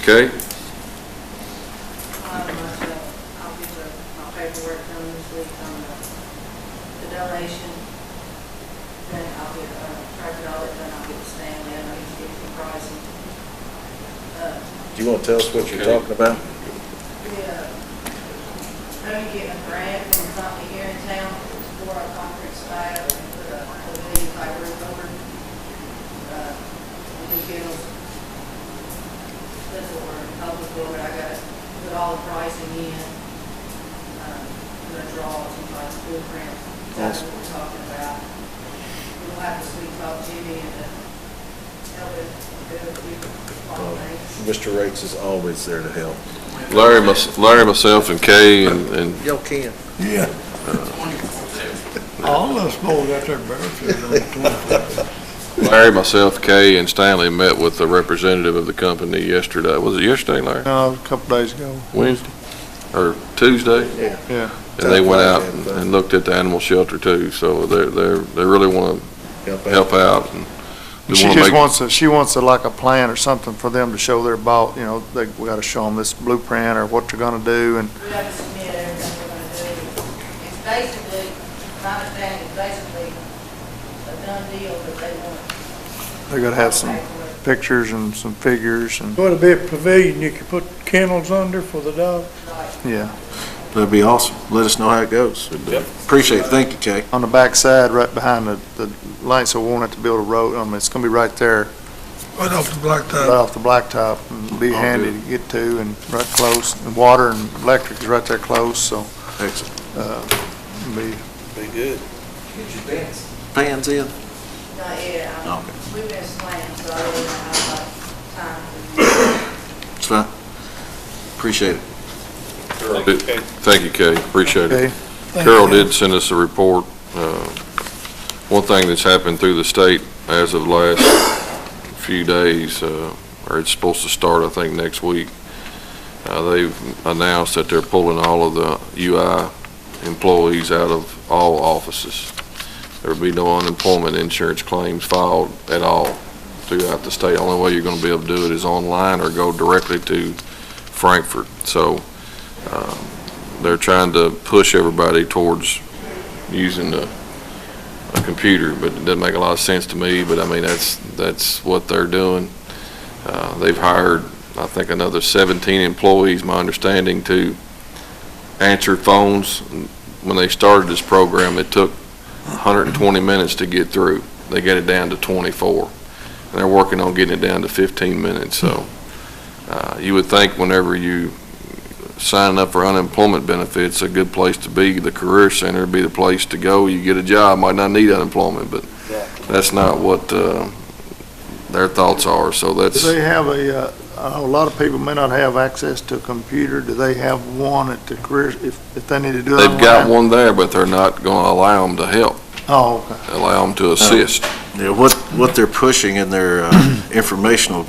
Okay. I'll get my paperwork done this week on the donation. Then I'll get, try to get all that done. I'll get Stanley, and I need to get some pricing. Do you want to tell us what you're talking about? Yeah. I'm getting a grant from a company here in town for our conference staff and put a video type roof over. We do get them. That's what we're hoping for, but I gotta put all the pricing in. I'm gonna draw some like blueprint. That's what we're talking about. We'll have to sweet talk Jimmy and help it do a few things. Mr. Rates is always there to help. Larry, myself, and Kay, and Y'all can. Yeah. All of us boys out there barefooted on the 25th. Larry, myself, Kay, and Stanley met with a representative of the company yesterday. Was it yesterday, Larry? No, a couple days ago. Wednesday? Or Tuesday? Yeah. And they went out and looked at the animal shelter too, so they really want to help out. And we She wanna just make- wants like a plan or something for them to show their boss, we gotta show them this blueprint or what they're gonna do, and We have to submit everything we're gonna do. It's basically, my understanding is basically a done deal, but they want. they're gonna have some pictures and some figures and, Going to be a pavilion you could put kennels under for the dogs. yeah. That'd be awesome. Let us know how it goes. Appreciate it. Thank you, Kay. On the back side, right behind the lights, so we won't have to build a road, it's gonna be right there, Right off the blacktop. right off the blacktop, and be handy to get to and right close, and water and electric is right there close, so, Excellent. be Be good. Get your pans in? Not yet. Okay. We've been slammed, so I really don't have time. It's fine. Appreciate it. Thank you, Kay, appreciate it. okay. Carol did send us a report. One thing that's happened through the state as of last few days, or it's supposed to start, I think, next week, they've announced that they're pulling all of the UI employees out of all offices. There will be no unemployment insurance claims filed at all throughout the state. Only way you're going to be able to do it is online or go directly to Frankfurt. So they're trying to push everybody towards using a computer, but it doesn't make a lot of sense to me. But I mean, that's what they're doing. They've hired, I think, another 17 employees, my understanding, to answer phones. When they started this program, it took 120 minutes to get through. They got it down to 24, and they're working on getting it down to 15 minutes. So you would think whenever you sign up for unemployment benefits, a good place to be, the Career Center would be the place to go. You get a job, might not need unemployment, but that's not what their thoughts are. So that's. Do they have a lot of people may not have access to a computer. Do they have one at the career, if they need to do it They've got online? one there, but they're not going to allow them to help. Oh, okay. Allow them to assist. Yeah, what they're pushing in their informational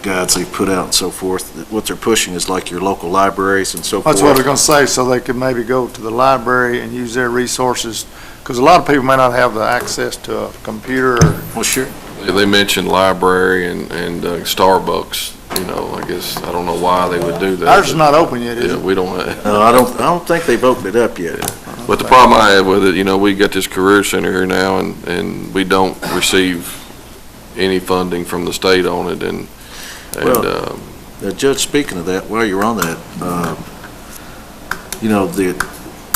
guides they put out and so forth, what they're pushing is like your local libraries and so forth. That's what I was gonna say, so they could maybe go to the library and use their resources, because a lot of people may not have the access to a computer or. Well, sure. They mentioned library and Starbucks. I guess, I don't know why they would do that. Ours is not open yet, is Yeah, it? we don't have. No, I don't think they've opened it up yet. But the problem I have with it, we got this Career Center here now, and we don't receive any funding from the state on it, and Judge, speaking of that, while you're on that,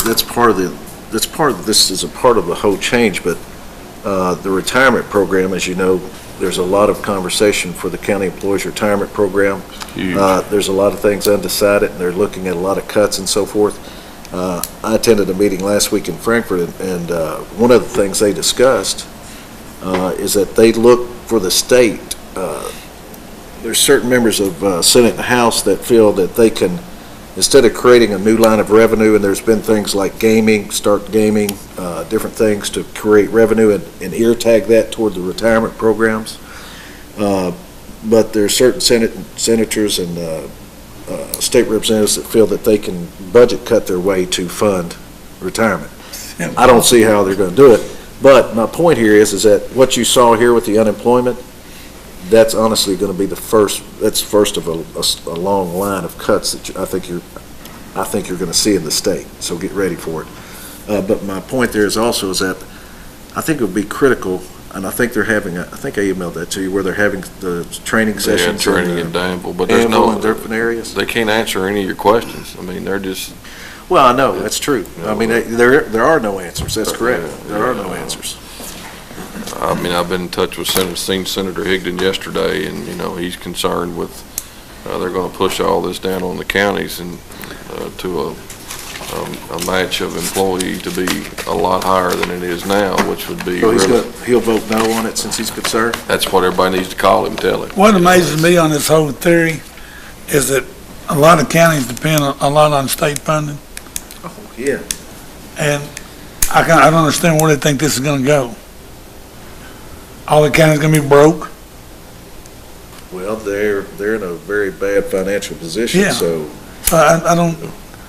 that's part of this is a part of the whole change, but the retirement program, as you know, there's a lot of conversation for the county employees retirement program. huge. There's a lot of things undecided, and they're looking at a lot of cuts and so forth. I attended a meeting last week in Frankfurt, and one of the things they discussed is that they look for the state. There's certain members of Senate and House that feel that they can, instead of creating a new line of revenue, and there's been things like gaming, start gaming, different things to create revenue and ear tag that toward the retirement programs. But there are certain senators and state representatives that feel that they can budget cut their way to fund retirement. I don't see how they're going to do it. But my point here is that what you saw here with the unemployment, that's honestly gonna be that's first of a long line of cuts that I think you're gonna see in the state, so get ready for it. But my point there is also is that I think it would be critical, and I think they're having, I think I emailed that to you, where they're having the training Yeah, sessions. training in Danville, but there's Danville no, and different areas. they can't answer any of your questions. I mean, they're just, Well, I know, that's true. I mean, there are no answers, that's correct. Yeah, There are yeah. no answers. I mean, I've been in touch with seen Senator Higdon yesterday, and, you know, he's concerned with, they're gonna push all this down on the counties and, to a match of employee to be a lot higher than it is now, which would be So really, he'll vote no on it since he's concerned? that's what everybody needs to call him, tell him. What amazes me on this whole theory is that a lot of counties depend a lot on state funding, Yeah. and I don't understand where they think this is gonna go. All the counties gonna be broke? Well, they're in a very bad financial position, Yeah. so. So I don't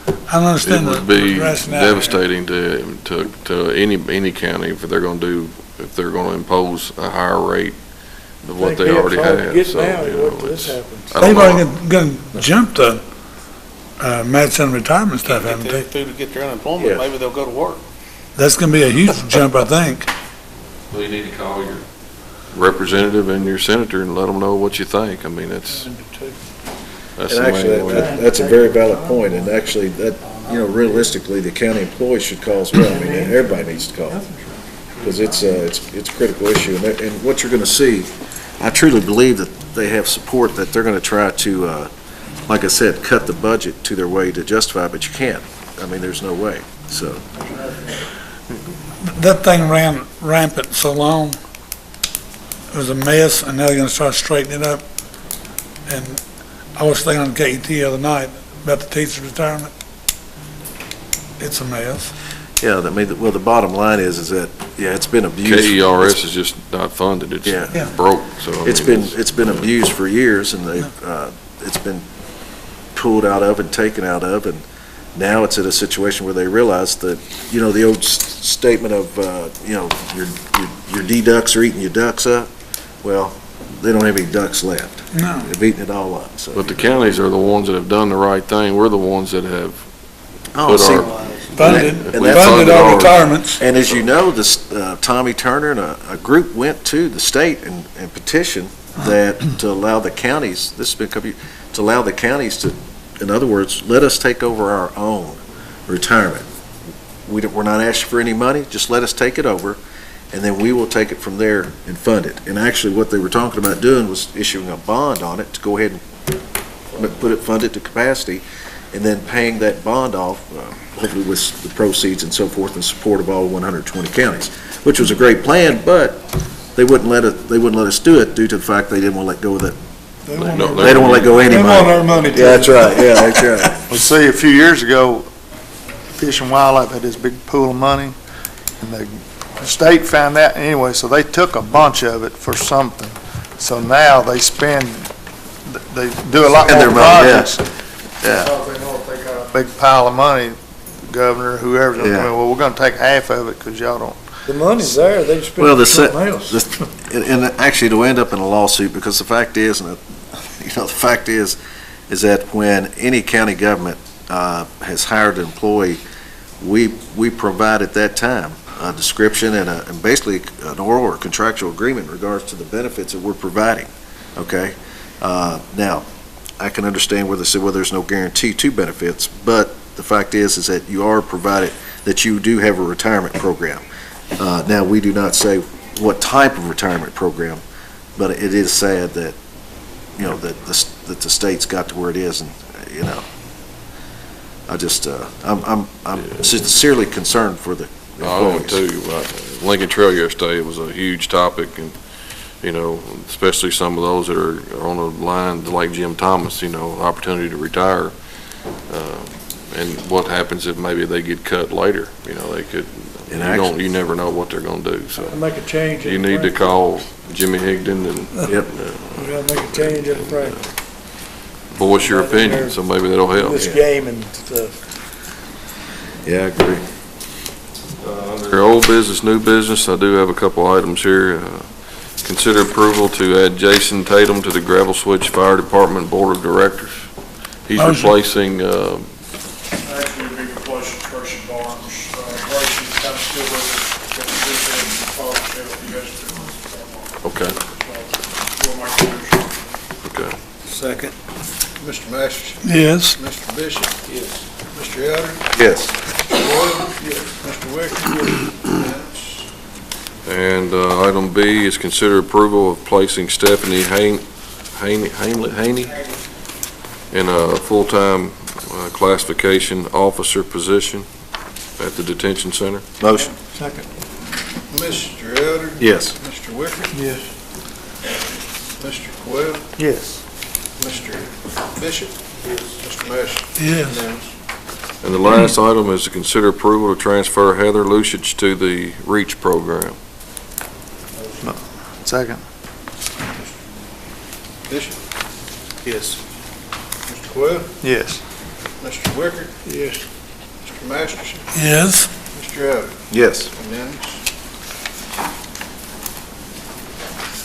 It understand would be the rationale here. devastating to any county if they're gonna impose a higher rate of what they already have, so, you know, it's. I don't They've know. already gonna jump the, match and retirement stuff, Get haven't their they? food to get their unemployment, Yeah. maybe they'll go to work. That's gonna be a huge jump, I think. Well, you need to call your representative and your senator and let them know what you think. I mean, that's And the actually, main way. that's a very valid point, and actually, that, realistically, the county employees should call as well. I mean, everybody needs to call, because it's a critical issue. And what you're gonna see, I truly believe that they have support, that they're gonna try to, like I said, cut the budget to their way to justify it, but you can't. I mean, there's no way, so. That thing ran rampant so long. It was a mess, and now they're gonna start straightening it up. And I was thinking on KET the other night about the teacher's retirement. It's a mess. Yeah, I mean, well, the bottom line is that, yeah, it's been abused. KERS is just not funded. It's Yeah. Yeah. broke, so. I It's mean, been abused for years, and it's been pulled out of and taken out of, and now it's at a situation where they realize that, the old statement of, your deducts are eating your ducks up. Well, they don't have any ducks left. No. They've eaten it all up, so. But the counties are the ones that have done the right thing. We're the ones that have Oh, put see, our, Funded, And funded that's funded our ours. retirements. and as you know, this, Tommy Turner and a group went to the state and petitioned that to allow the counties, this has been a couple years, to allow the counties to, in other words, let us take over our own retirement. We're not asking for any money, just let us take it over, and then we will take it from there and fund it. And actually, what they were talking about doing was issuing a bond on it to go ahead and fund it to capacity, and then paying that bond off, hopefully with the proceeds and so forth in support of all 120 counties, which was a great plan, but they wouldn't let us do it due to the fact they didn't want to let go of that. They no, want They don't want to let go of any They want money. our money too. Yeah, that's right, yeah, that's right. Well, see, a few years ago, Fish and Wildlife had this big pool of money, and the state found that anyway, so they took a bunch of it for something. So now they they do a lot Spend more their money, yeah. projects. Yeah. Because they know if they got a big pile of money, governor, whoever's gonna come in, well, we're gonna take half of it, because y'all don't. The money's there, they just spend Well, it the, on something else. and actually, it'll end up in a lawsuit, because the fact is, the fact is that when any county government has hired an employee, we provide at that time a description and basically an oral or contractual agreement in regards to the benefits that we're providing, okay? Now, I can understand where they say, well, there's no guarantee to benefits, but the fact is that you are provided, that you do have a retirement program. Now, we do not say what type of retirement program, but it is sad that, that the state's got to where it is, and, I just, I'm sincerely concerned for the I am employees. too. Lincoln Trail yesterday, it was a huge topic, and, especially some of those that are on the line, like Jim Thomas, opportunity to retire. And what happens if maybe they get cut later? They could, you never know what they're gonna do, so. Make a change. You need to call Jimmy Higdon and Yep. We gotta make a change in Frank. voice your opinion, so maybe that'll help. This game and stuff. Yeah, I agree. Under old business, new business, I do have a couple items here. consider approval to add Jason Tatum to the Gravel Switch Fire Department Board of Directors. He's Motion. replacing, Actually, we replaced Tracy Barnes. Tracy's kind of still with us, but we just had the fire sale yesterday. okay, We'll make a motion. okay. Second. Mr. Masters? Yes. Mr. Bishop? Yes. Mr. Elder? Yes. Mr. Wicker? And item B is consider approval of placing Stephanie Haney in a full-time classification officer position at the detention center. Motion. Second. Mr. Elder? Yes. Mr. Wicker? Yes. Mr. Coyle? Yes. Mr. Bishop? Yes. Mr. Masters? Yes. And the last item is to consider approval to transfer Heather Lucic to the REACH program. Second. Bishop? Yes. Mr. Coyle? Yes. Mr. Wicker? Yes. Mr. Masters? Yes. Mr. Elder? Yes. Unanimous?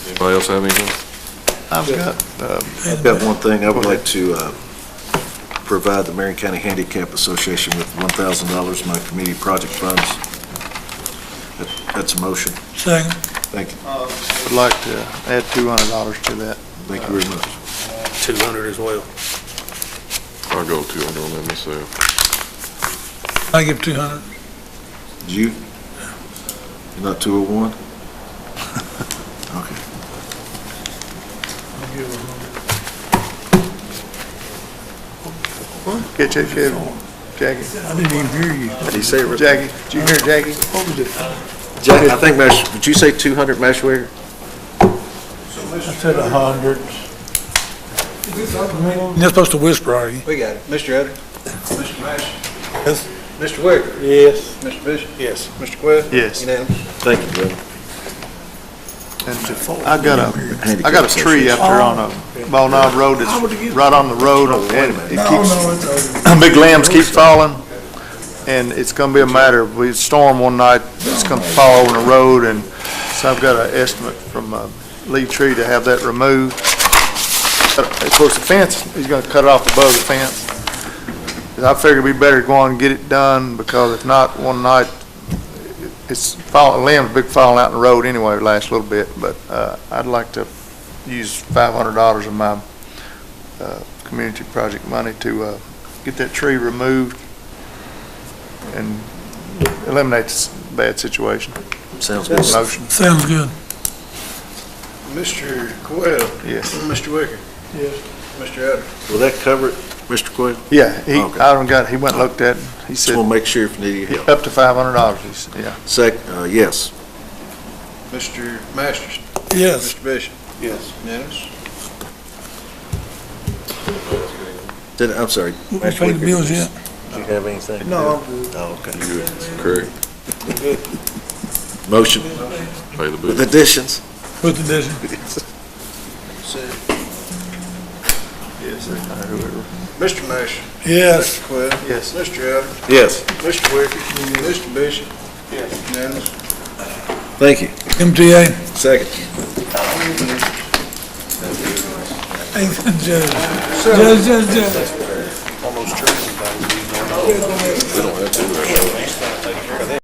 Anybody else have anything? I've got, I've got one thing. I would like to provide the Marion County Handicap Association with $1,000 of my community project funds. That's a motion. Second. Thank you. would like to add $200 to that. Thank you very much. 200 as well. I'll go 200 on that myself. I give 200. You? You're not 201? Okay. Get you, Jackie. I didn't even hear you. Did he say it? Jackie, did you hear Jackie? What was it? Jack, I think, did you say 200, Master Wigger? I said 100. You're not supposed to whisper, are you? We got it. Mr. Elder? Mr. Masters? Yes. Mr. Wicker? Yes. Mr. Bishop? Yes. Mr. Quayle? Yes. Unanimous? Thank you, brother. And I got a tree up there on a Ball Knob Road that's right on the road, and it keeps, big limbs keep falling, and it's gonna be a matter of, we storm one night, it's gonna fall over the road, and so I've got an estimate from Lee Tree to have that removed. Of course, the fence, he's gonna cut it off above the fence. I figured we better go on and get it done, because if not, one night, it's falling, limbs big falling out in the road anyway, it lasts a little bit, but I'd like to use $500 of my community project money to get that tree removed and eliminate this bad situation. Sounds good. Motion. Sounds good. Mr. Quayle? Yes. Mr. Wicker? Yes. Mr. Elder? Will that cover it, Mr. Quayle? Yeah, he, Okay. I don't got, he went and looked at it, he Just said, want to make sure if you need any help. up to $500, he said, yeah. Yes. Mr. Masters? Yes. Mr. Bishop? Yes. Unanimous? I'm sorry. We Master paid the Wicker, bills yet? Did you have anything? No, I'm good. Oh, okay. Correct. Motion Pay the bill. with additions? With the addition. Yes, whoever. Mr. Masters? Yes. Mr. Quayle? Yes. Mr. Elder? Yes. Mr. Wicker? Mr. Bishop? Yes. Unanimous? Thank you. MTA. Second. Hey, Judge. Judge. We don't have to do that.